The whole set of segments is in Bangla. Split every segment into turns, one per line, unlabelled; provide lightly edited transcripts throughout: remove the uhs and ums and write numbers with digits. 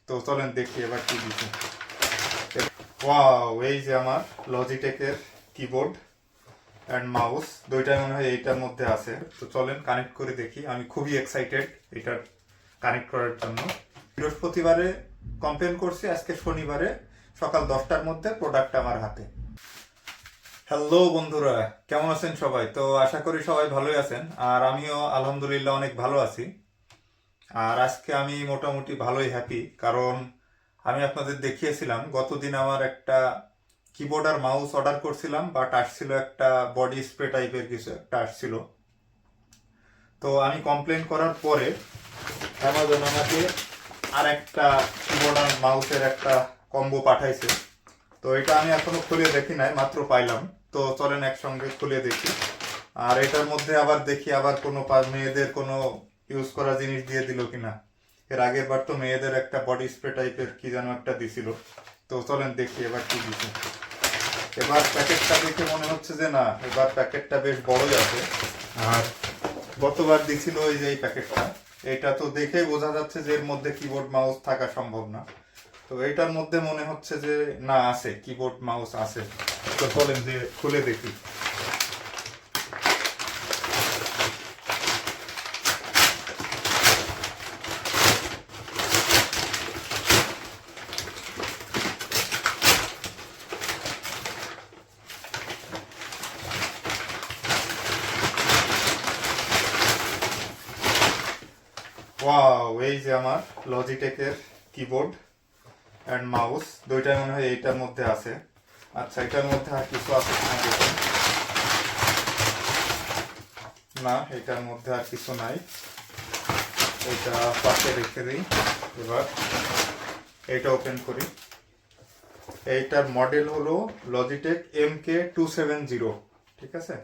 তো চলেন দেখি এবার কি দিচ্ছে। ওয়াও, এই যে আমার লজিটেকের কিবোর্ড অ্যান্ড মাউস দুইটাই মনে হয় এইটার মধ্যে আছে। তো চলেন কানেক্ট করে দেখি। আমি খুবই এক্সাইটেড এটার কানেক্ট করার জন্য। বৃহস্পতিবারে কমপ্লেন করছি, আজকে শনিবারে সকাল 10টার মধ্যে প্রোডাক্ট আমার হাতে। হ্যালো বন্ধুরা, কেমন আছেন সবাই? তো আশা করি সবাই ভালোই আছেন, আর আমিও আলহামদুলিল্লাহ অনেক ভালো আছি। আর আজকে আমি মোটামুটি ভালোই হ্যাপি, কারণ আমি আপনাদের দেখিয়েছিলাম গতদিন আমার একটা কিবোর্ড আর মাউস অর্ডার করছিলাম, বাট আসছিল একটা বডি স্প্রে টাইপের কিছু একটা আসছিল। তো আমি কমপ্লেন করার পরে অ্যামাজন আমাকে আর একটা কিবোর্ড আর মাউসের একটা কম্বো পাঠাইছে। তো এটা আমি এখনো খুলে দেখি নাই, মাত্র পাইলাম। তো চলেন একসঙ্গে খুলে দেখি। আর এটার মধ্যে আবার দেখি আবার কোনো মেয়েদের কোনো ইউজ করা জিনিস দিয়ে দিল কিনা। এর আগের বার তো মেয়েদের একটা বডি স্প্রে টাইপের কি যেন একটা দিছিল। তো চলেন দেখি এবার কি দিছে। এবার প্যাকেটটা দেখে মনে হচ্ছে যে না, এবার প্যাকেটটা বেশ বড়ই আছে। আর গতবার দিছিল ওই যে এই প্যাকেটটা, এটা তো দেখেই বোঝা যাচ্ছে যে এর মধ্যে কিবোর্ড মাউস থাকা সম্ভব না। তো এটার মধ্যে মনে হচ্ছে যে না, আছে, কিবোর্ড মাউস আছে। তো চলেন যে খুলে দেখি। ওয়াও, এই যে আমার লজিটেকের কিবোর্ড অ্যান্ড মাউস দুইটাই মনে হয় এইটার মধ্যে আছে। আচ্ছা, এটার মধ্যে আর কিছু আছে কিনা দেখুন। না, এটার মধ্যে আর কিছু নাই। এটা পাশে রেখে দিই। এবার এটা ওপেন করি। এইটার মডেল হলো লজিটেক MK270। ঠিক আছে,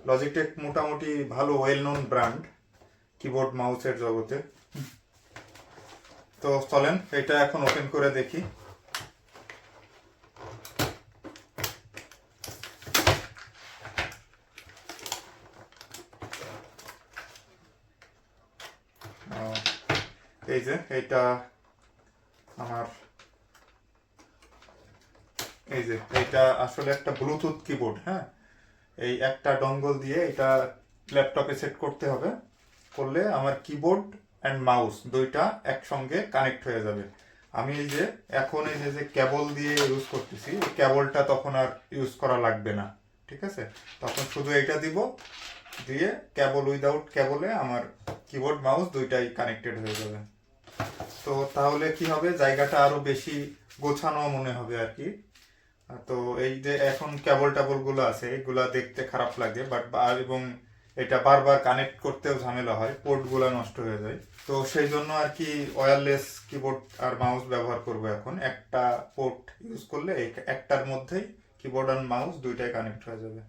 লজিটেক মোটামুটি ভালো ওয়েল নোন ব্র্যান্ড কিবোর্ড মাউসের জগতে। তো চলেন এটা এখন ওপেন করে দেখি। এই যে এটা আমার, এই যে এটা আসলে একটা ব্লুটুথ কিবোর্ড। হ্যাঁ, এই একটা ডঙ্গল দিয়ে এটা ল্যাপটপে সেট করতে হবে। করলে আমার কিবোর্ড অ্যান্ড মাউস দুইটা একসঙ্গে কানেক্ট হয়ে যাবে। আমি এই যে এখন এই যে কেবল দিয়ে ইউজ করতেছি, এই কেবলটা তখন আর ইউজ করা লাগবে না। ঠিক আছে, তখন শুধু এইটা দিব, দিয়ে কেবল উইদাউট কেবলে আমার কিবোর্ড মাউস দুইটাই কানেক্টেড হয়ে যাবে। তো তাহলে কি হবে, জায়গাটা আরো বেশি গোছানো মনে হবে আর কি। তো এই যে এখন কেবল টেবল গুলো আছে, এগুলা দেখতে খারাপ লাগে, বাট এবং এটা বারবার কানেক্ট করতেও ঝামেলা হয়, পোর্ট গুলা নষ্ট হয়ে যায়। তো সেই জন্য আর কি ওয়্যারলেস কিবোর্ড আর মাউস ব্যবহার করব এখন। একটা পোর্ট ইউজ করলে এই একটার মধ্যেই কিবোর্ড আর মাউস দুইটাই কানেক্ট হয়ে যাবে।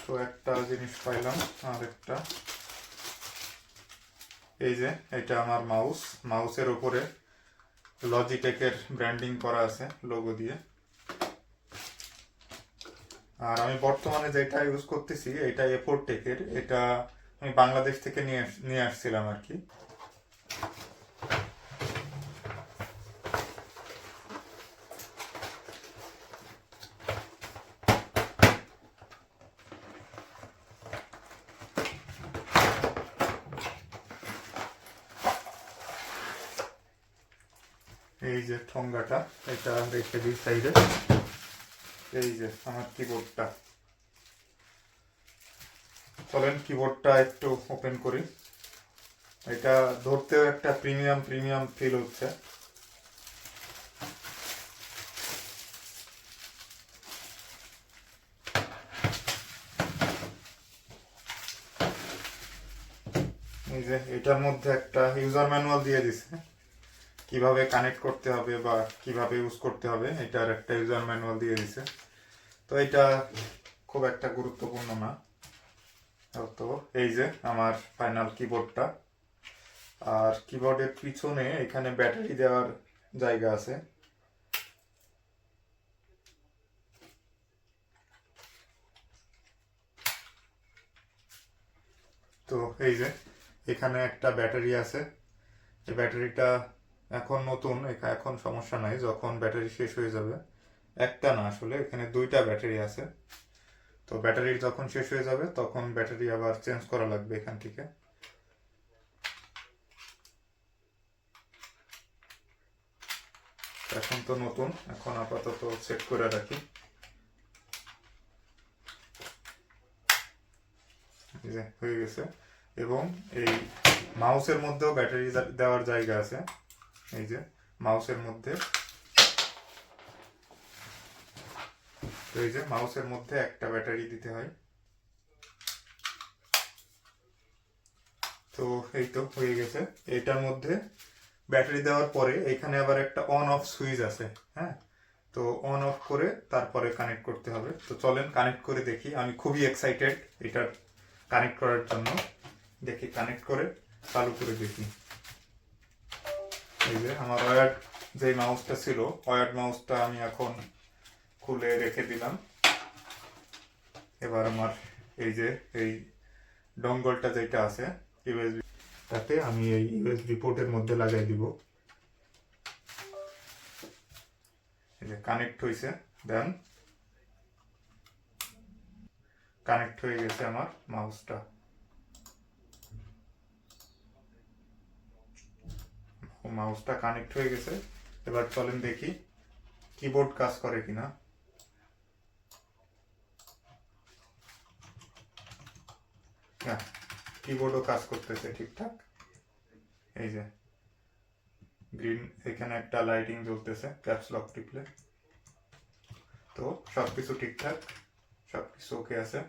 তো একটা জিনিস পাইলাম, আর একটা এই যে এটা আমার মাউস, মাউসের উপরে লজিটেকের ব্র্যান্ডিং করা আছে লোগো দিয়ে। আর আমি বর্তমানে যেটা ইউজ করতেছি এটা A4 টেকের, এটা আমি বাংলাদেশ থেকে নিয়ে আসছিলাম আর কি। এই যে ঠোঙ্গাটা, এটা রেখে দিই সাইডে। এই যে আমার কিবোর্ডটা। চলেন কিবোর্ডটা একটু ওপেন করি। এটা ধরতেও একটা প্রিমিয়াম প্রিমিয়াম ফিল হচ্ছে। এই যে এটার মধ্যে একটা ইউজার ম্যানুয়াল দিয়ে দিছে, কিভাবে কানেক্ট করতে হবে বা কিভাবে ইউজ করতে হবে, এটার একটা ইউজার ম্যানুয়াল দিয়ে দিছে। তো এটা খুব একটা গুরুত্বপূর্ণ না। তো এই যে আমার ফাইনাল কিবোর্ডটা। আর কিবোর্ডের পিছনে এখানে ব্যাটারি দেওয়ার জায়গা আছে। তো এই যে এখানে একটা ব্যাটারি আছে। এই ব্যাটারিটা এখন নতুন, এখন সমস্যা নাই, যখন ব্যাটারি শেষ হয়ে যাবে, একটা না আসলে এখানে দুইটা ব্যাটারি আছে, তো ব্যাটারি যখন শেষ হয়ে যাবে তখন ব্যাটারি আবার চেঞ্জ করা লাগবে এখান থেকে। এখন তো নতুন, এখন আপাতত সেট করে রাখি। হয়ে গেছে। এবং এই মাউসের মধ্যেও ব্যাটারি দেওয়ার জায়গা আছে। এই যে মাউসের মধ্যে, এই যে মাউসের মধ্যে একটা ব্যাটারি দিতে হয়। তো এই তো হয়ে গেছে। এটার মধ্যে ব্যাটারি দেওয়ার পরে এখানে আবার একটা অন অফ সুইচ আছে। হ্যাঁ, তো অন অফ করে তারপরে কানেক্ট করতে হবে। তো চলেন কানেক্ট করে দেখি। আমি খুবই এক্সাইটেড এটার কানেক্ট করার জন্য। দেখি কানেক্ট করে চালু করে দেখি। এই যে আমার ওয়্যার্ড যে মাউসটা ছিল, ওয়্যার্ড মাউসটা আমি এখন খুলে রেখে দিলাম। এবার আমার এই যে এই ডঙ্গলটা যেটা আছে ইউএসবি, তাতে আমি এই ইউএসবি পোর্টের মধ্যে লাগাই দিব। এই যে কানেক্ট হয়েছে, দেন কানেক্ট হয়ে গেছে আমার মাউসটা। মাউসটা কানেক্ট হয়ে গেছে। এবার চলেন দেখি কিবোর্ড কাজ করে কিনা। হ্যাঁ, কিবোর্ডও কাজ করতেছে ঠিকঠাক। এই যে গ্রিন, এখানে একটা লাইটিং জ্বলতেছে ক্যাপস লক টিপলে। তো সবকিছু ঠিকঠাক, সবকিছু ওকে আছে।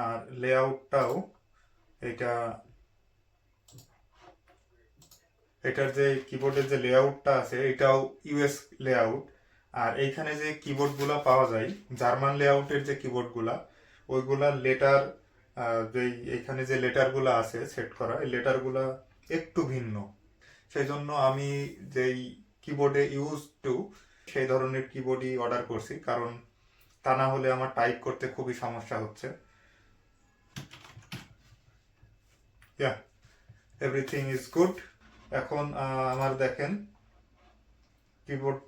আর লেআউটটাও, এটা এটার যে কিবোর্ডের যে লেআউটটা আছে এটাও ইউএস লেআউট। আর এইখানে যে কিবোর্ডগুলো পাওয়া যায় জার্মান লেআউটের যে কিবোর্ডগুলা, ওইগুলা লেটার, যে এইখানে যে লেটারগুলো আছে সেট করা, এই লেটারগুলা একটু ভিন্ন। সেই জন্য আমি যেই কিবোর্ডে ইউজ টু সেই ধরনের কিবোর্ডই অর্ডার করছি, কারণ তা না হলে আমার টাইপ করতে খুবই সমস্যা হচ্ছে। ইয়া, এভরিথিং ইজ গুড। এখন আমার দেখেন কিবোর্ড,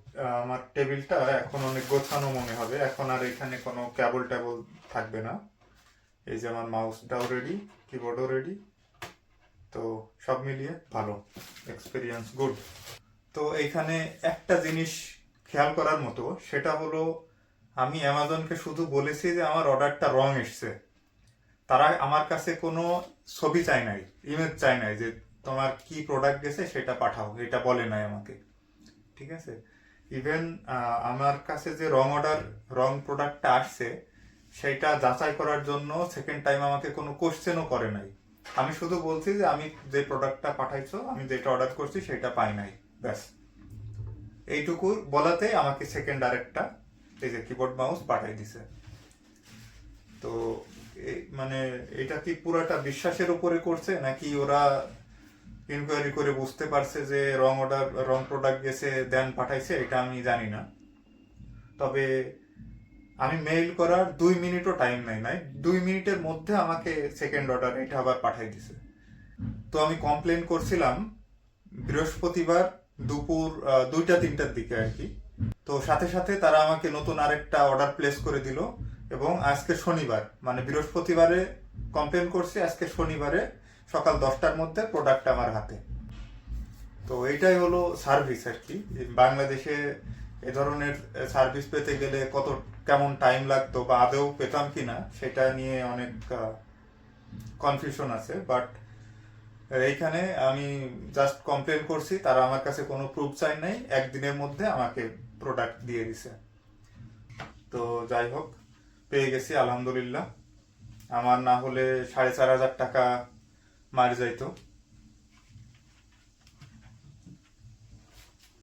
আমার টেবিলটা এখন অনেক গোছানো মনে হবে। এখন আর এখানে কোনো কেবল টেবল থাকবে না। এই যে আমার মাউসটাও রেডি, কিবোর্ডও রেডি। তো সব মিলিয়ে ভালো, এক্সপিরিয়েন্স গুড। তো এইখানে একটা জিনিস খেয়াল করার মতো, সেটা হলো আমি অ্যামাজনকে শুধু বলেছি যে আমার অর্ডারটা রং এসছে। তারা আমার কাছে কোনো ছবি চাই নাই, ইমেজ চাই নাই যে তোমার কি প্রোডাক্ট গেছে সেটা পাঠাও, এটা বলে নাই আমাকে। ঠিক আছে, ইভেন আমার কাছে যে রং প্রোডাক্টটা আসছে সেটা যাচাই করার জন্য সেকেন্ড টাইম আমাকে কোনো কোশ্চেনও করে নাই। আমি শুধু বলছি যে আমি যে প্রোডাক্টটা পাঠাইছো, আমি যেটা অর্ডার করছি সেটা পাই নাই, ব্যাস। এইটুকু বলাতে আমাকে সেকেন্ড আরেকটা এই যে কিবোর্ড মাউস পাঠাই দিছে। তো মানে এটা কি পুরাটা বিশ্বাসের উপরে করছে, নাকি ওরা ইনকোয়ারি করে বুঝতে পারছে যে রং প্রোডাক্ট গেছে দেন পাঠাইছে, এটা আমি জানি না। তবে আমি মেইল করার 2 মিনিটও টাইম নাই 2 মিনিটের মধ্যে আমাকে সেকেন্ড অর্ডার এটা আবার পাঠাই দিছে। তো আমি কমপ্লেন করছিলাম বৃহস্পতিবার দুপুর 2টা-3টার দিকে আর কি। তো সাথে সাথে তারা আমাকে নতুন আরেকটা অর্ডার প্লেস করে দিল। এবং আজকে শনিবার, মানে বৃহস্পতিবারে কমপ্লেন করছি, আজকে শনিবারে সকাল 10টার মধ্যে প্রোডাক্ট আমার হাতে। তো এইটাই হলো সার্ভিস আর কি। বাংলাদেশে এ ধরনের সার্ভিস পেতে গেলে কেমন টাইম লাগতো বা আদৌ পেতাম কিনা সেটা নিয়ে অনেক কনফিউশন আছে। বাট এইখানে আমি জাস্ট কমপ্লেন করছি, তারা আমার কাছে কোনো প্রুফ চাই নাই, একদিনের মধ্যে আমাকে প্রোডাক্ট দিয়ে দিছে। তো যাই হোক, পেয়ে গেছি আলহামদুলিল্লাহ। আমার না হলে 4,500 টাকা মার যাইতো।